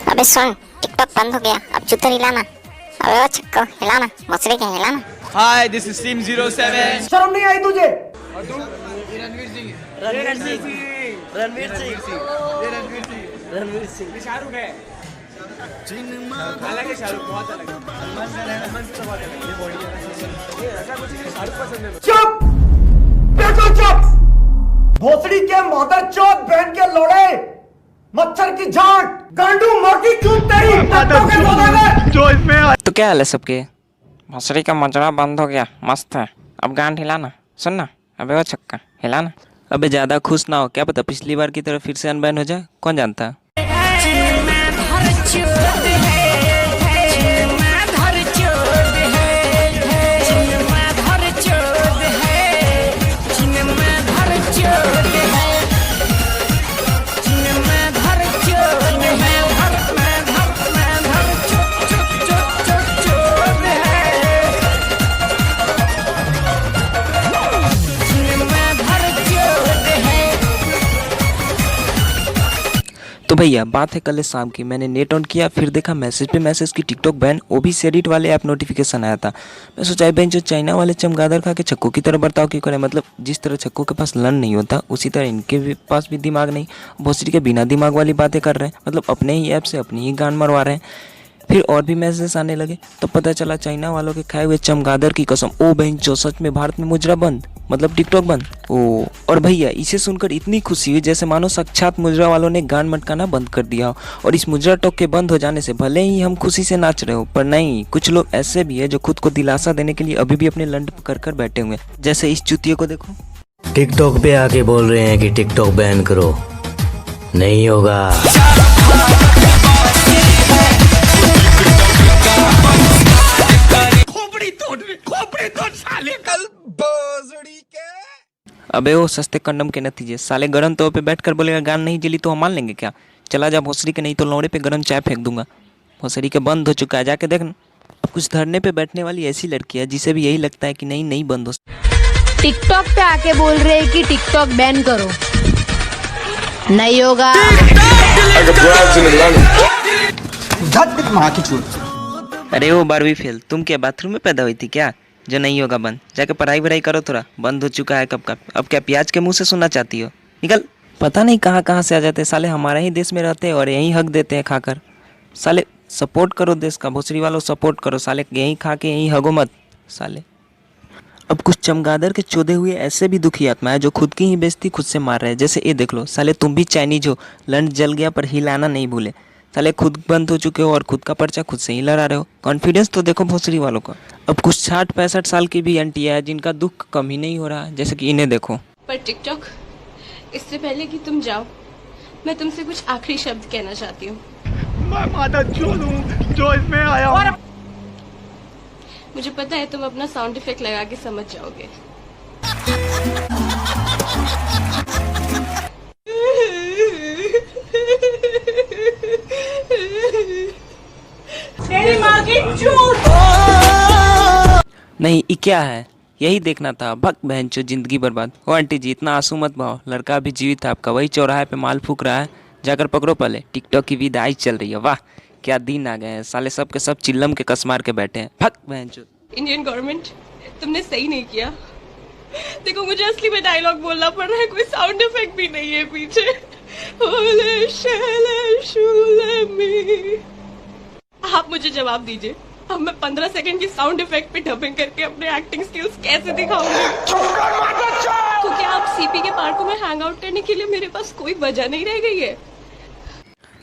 अबे सुन, टिकटॉक बंद हो गया, अब जूते हिलाना। अबे वो छक्को हिलाना, मसरे के हिलाना। Hi this is team 07। शर्म नहीं आई तुझे? और तू? रणवीर सिंह। शाहरुख है। अलग है शाहरुख, बहुत अलग है। सलमान से बहुत अलग है। ये बॉडी है। ऐसा कुछ नहीं, शाहरुख पसंद है। चुप, बिल्कुल चुप। भोसड़ी के मादर चौथ बहन के लोड़े, मच्छर की झांट, गांडू मोटी चूत तेरी जो इसमें। तो क्या हाल है सबके? भोसड़ी का मजरा बंद हो गया, मस्त है। अब गांड हिलाना, सुनना। अबे वो छक्का हिलाना। अबे ज्यादा खुश ना हो, क्या पता पिछली बार की तरह फिर से अनबैन हो जाए, कौन जानता। तो भैया बात है कल शाम की, मैंने नेट ऑन किया, फिर देखा मैसेज पे मैसेज की टिकटॉक बैन, वो भी सेडिट वाले ऐप नोटिफिकेशन आया था। मैं सोचा बहन जो चाइना वाले चमगादड़ खा के छक्कों की तरह बर्ताव क्यों करे, मतलब जिस तरह छक्कों के पास लन नहीं होता उसी तरह इनके भी पास भी दिमाग नहीं। भोसड़ी के बिना दिमाग वाली बातें कर रहे हैं, मतलब अपने ही ऐप से अपनी ही गान मरवा रहे हैं। फिर और भी मैसेज आने लगे तो पता चला चाइना वालों के खाए हुए चमगादड़ की कसम, ओ बहन जो सच में भारत में मुजरा बंद, मतलब टिकटॉक बंद। ओ और भैया इसे सुनकर इतनी खुशी हुई जैसे मानो साक्षात मुजरा वालों ने गान मटकाना बंद कर दिया हो। और इस मुजरा टॉक के बंद हो जाने से भले ही हम खुशी से नाच रहे हो, पर नहीं, कुछ लोग ऐसे भी है जो खुद को दिलासा देने के लिए अभी भी अपने लंड कर कर बैठे हुए, जैसे इस चुतिये को देखो। टिकटॉक पे आके बोल रहे हैं कि टिकटॉक बैन करो, नहीं होगा। अबे वो सस्ते कंडम के नतीजे, साले गरम तवे पे बैठकर बोलेगा गान नहीं जली तो हम मान लेंगे क्या? चला जा भोसड़ी के, नहीं तो लौड़े पे गरम चाय फेंक दूंगा। भोसड़ी के बंद हो चुका है, जाके देख। कुछ धरने पे बैठने वाली ऐसी लड़की है जिसे भी यही लगता है कि नहीं बंद हो। टिकटॉक पे आके बोल रहे हैं कि टिकटॉक बैन करो, नहीं होगा। अरे वो 12वीं फेल, तुम क्या बाथरूम में पैदा हुई थी क्या जो नहीं होगा बंद? जाके पढ़ाई वढ़ाई करो, थोड़ा बंद हो चुका है कब का। अब क्या प्याज के मुंह से सुनना चाहती हो? निकल। पता नहीं कहाँ से आ जाते साले, हमारे ही देश में रहते हैं और यहीं हक देते हैं खाकर। साले सपोर्ट करो देश का, भोसड़ी वालों सपोर्ट करो साले, यहीं खा के यहीं हगो मत साले। अब कुछ चमगादड़ के चोदे हुए ऐसे भी दुखी आत्मा है जो खुद की ही बेइज्जती खुद से मार रहे हैं, जैसे ये देख लो साले, तुम भी चाइनीज हो, लंड जल गया पर हिलाना नहीं भूले साले, खुद बंद हो चुके हो और खुद का पर्चा खुद से ही लड़ा रहे हो। कॉन्फिडेंस तो देखो भोसड़ी वालों का। अब कुछ 60-65 साल की भी आंटी है जिनका दुख कम ही नहीं हो रहा, जैसे कि इन्हें देखो। पर टिकटॉक, इससे पहले कि तुम जाओ, मैं तुमसे कुछ आखिरी शब्द कहना चाहती हूँ। मैं माता चोद हूँ जो इसमें आया हूँ। मुझे पता है तुम अपना साउंड इफेक्ट लगा के समझ जाओगे। तेरी माँ की चूत। नहीं ये क्या है, यही देखना था। भक बहन चो जिंदगी बर्बाद। ओ आंटी जी इतना आंसू मत बहाओ, लड़का अभी जीवित है आपका, वही चौराहे पे माल फूक रहा है, जाकर पकड़ो पहले। टिकटॉक की विदाई चल रही है, वाह क्या दिन आ गए हैं साले, सब के सब चिल्लम के कस मार के बैठे हैं। भक बहन चो। इंडियन गवर्नमेंट, तुमने सही नहीं किया। देखो मुझे असली में डायलॉग बोलना पड़ रहा है, कोई साउंड इफेक्ट भी नहीं है पीछे। ओले शैले शूले मी। आप मुझे जवाब दीजिए, अब मैं 15 सेकंड की साउंड इफेक्ट पे डबिंग करके अपने एक्टिंग स्किल्स कैसे दिखाऊंगी? क्योंकि आप सीपी के पार्कों में हैंग आउट करने के लिए मेरे पास कोई वजह नहीं रह गई है।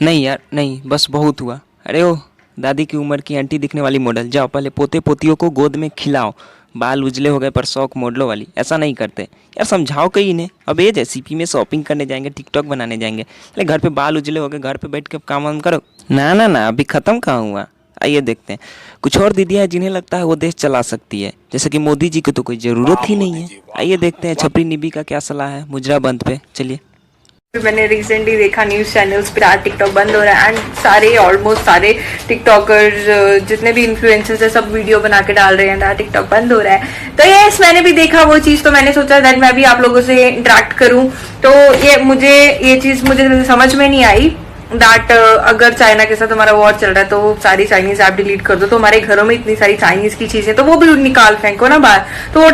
नहीं यार नहीं, बस बहुत हुआ। अरे ओ दादी की उम्र की आंटी दिखने वाली मॉडल, जाओ पहले पोते पोतियों को गोद में खिलाओ। बाल उजले हो गए पर शौक मॉडलों वाली, ऐसा नहीं करते यार, समझाओ कहीं इन्हें। अब एज है, सीपी में शॉपिंग करने जाएंगे, टिकटॉक बनाने जाएंगे, अरे घर पे बाल उजले हो गए, घर पे बैठ के काम वाम करो ना, अभी खत्म कहाँ हुआ। आइए देखते हैं कुछ और दीदियाँ हैं जिन्हें लगता है वो देश चला सकती है, जैसे कि मोदी जी की तो कोई ज़रूरत ही नहीं है। आइए देखते हैं छपरी निबी का क्या सलाह है मुजरा बंद पे, चलिए। मैंने रिसेंटली देखा न्यूज़ चैनल्स पे आज टिकटॉक बंद हो रहा है, एंड सारे ऑलमोस्ट सारे टिकटॉकर्स जितने भी इन्फ्लुएंसर्स है सब वीडियो बना के डाल रहे हैं टिकटॉक बंद हो रहा है। तो यस मैंने भी देखा वो चीज़, तो मैंने सोचा दैट मैं भी आप लोगों से इंटरेक्ट करूं। तो ये चीज़ मुझे समझ में नहीं आई दैट अगर चाइना के साथ हमारा वॉर चल रहा है तो सारी चाइनीज ऐप डिलीट कर दो, तो हमारे घरों में इतनी सारी चाइनीज की चीजें तो वो भी निकाल फेंको ना बाहर। तो वो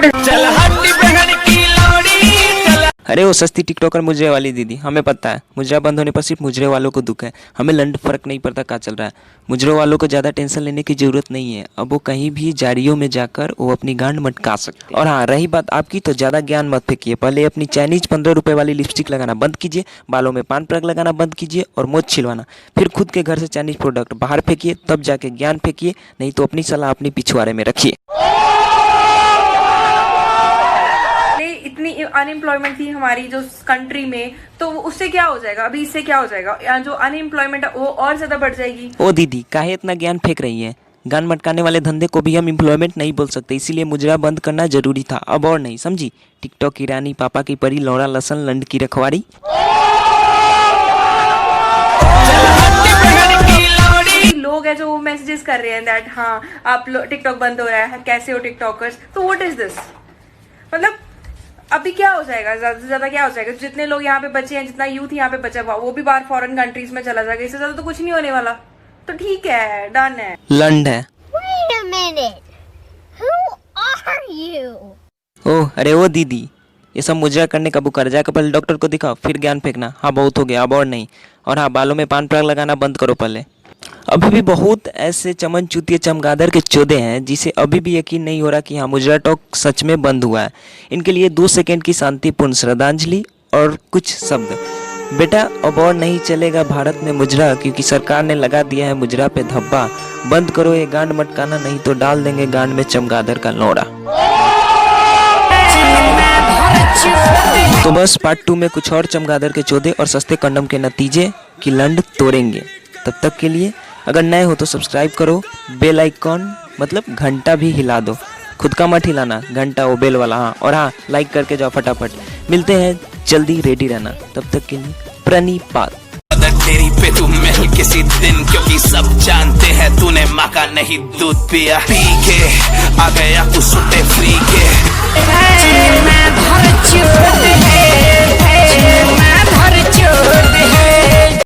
अरे वो सस्ती टिकटॉकर मुजरे वाली दीदी, हमें पता है मुजरा बंद होने पर सिर्फ मुजरे वालों को दुख है, हमें लंड फर्क नहीं पड़ता क्या चल रहा है। मुजरे वालों को ज़्यादा टेंशन लेने की ज़रूरत नहीं है, अब वो कहीं भी जारियों में जाकर वो अपनी गांड मटका सकते। और हाँ, रही बात आपकी तो ज़्यादा ज्ञान मत फेंकिए, पहले अपनी चाइनीज 15 रुपये वाली लिपस्टिक लगाना बंद कीजिए, बालों में पान पराग लगाना बंद कीजिए और मोच छिलवाना, फिर खुद के घर से चाइनीज प्रोडक्ट बाहर फेंकिए, तब जाके ज्ञान फेंकिए, नहीं तो अपनी सलाह अपनी पिछुआरे में रखिए। इतनी अनएम्प्लॉयमेंट थी हमारी जो कंट्री में, तो उससे क्या हो जाएगा? अभी इससे क्या हो जाएगा? जो अनएम्प्लॉयमेंट है वो और ज्यादा बढ़ जाएगी। ओ दीदी, काहे इतना ज्ञान फेंक रही है? गान मटकाने वाले धंधे को भी हम एम्प्लॉयमेंट नहीं बोल सकते, इसीलिए मुजरा बंद करना जरूरी था, अब और नहीं, समझी? टिकटॉक की रानी, पापा की परी, लौड़ा लसन, लंड की रखवाड़ी। लोग है जो मैसेजेस कर रहे हैं दैट हाँ आप टिकटॉक बंद हो रहा है, कैसे हो टिकटॉकर्स? तो व्हाट इज दिस? मतलब अभी क्या हो जाएगा? ज्यादा से ज्यादा क्या हो जाएगा? जितने लोग यहाँ पे बचे हैं, जितना यूथ यहाँ पे बचा हुआ, वो भी बाहर फॉरेन कंट्रीज में चला जाएगा, इससे ज्यादा तो कुछ नहीं होने वाला। तो ठीक है, डन है। लंड है। Wait a minute. Who are you? ओह अरे वो दीदी, ये सब मुजरा करने का बुखार, जाकर पहले डॉक्टर को दिखाओ, फिर ज्ञान फेंकना। हाँ बहुत हो गया, अब और नहीं। और हाँ, बालों में पान पराग लगाना बंद करो पहले। अभी भी बहुत ऐसे चमन चूतिए चमगादड़ के चौदे हैं जिसे अभी भी यकीन नहीं हो रहा कि हाँ मुजरा टॉक सच में बंद हुआ है। इनके लिए 2 सेकंड की शांतिपूर्ण श्रद्धांजलि और कुछ शब्द। बेटा, अब और नहीं चलेगा भारत में मुजरा, क्योंकि सरकार ने लगा दिया है मुजरा पे धब्बा। बंद करो ये गांड मटकाना, नहीं तो डाल देंगे गांड में चमगादड़ का लौड़ा। तो बस पार्ट 2 में कुछ और चमगादड़ के चौदे और सस्ते कंडम के नतीजे की लंड तोड़ेंगे। तब तक के लिए अगर नए हो तो सब्सक्राइब करो, बेल आइकॉन मतलब घंटा भी हिला दो, खुद का मत हिलाना, घंटा वो बेल वाला। हाँ, और हाँ, लाइक करके जाओ फटाफट। मिलते हैं जल्दी, रेडी रहना। तब तक के लिए प्रणिपात। तेरी पे तू महल किसी दिन, क्योंकि सब जानते हैं तूने माँ का नहीं दूध पिया। पी के आ गया तू सुटे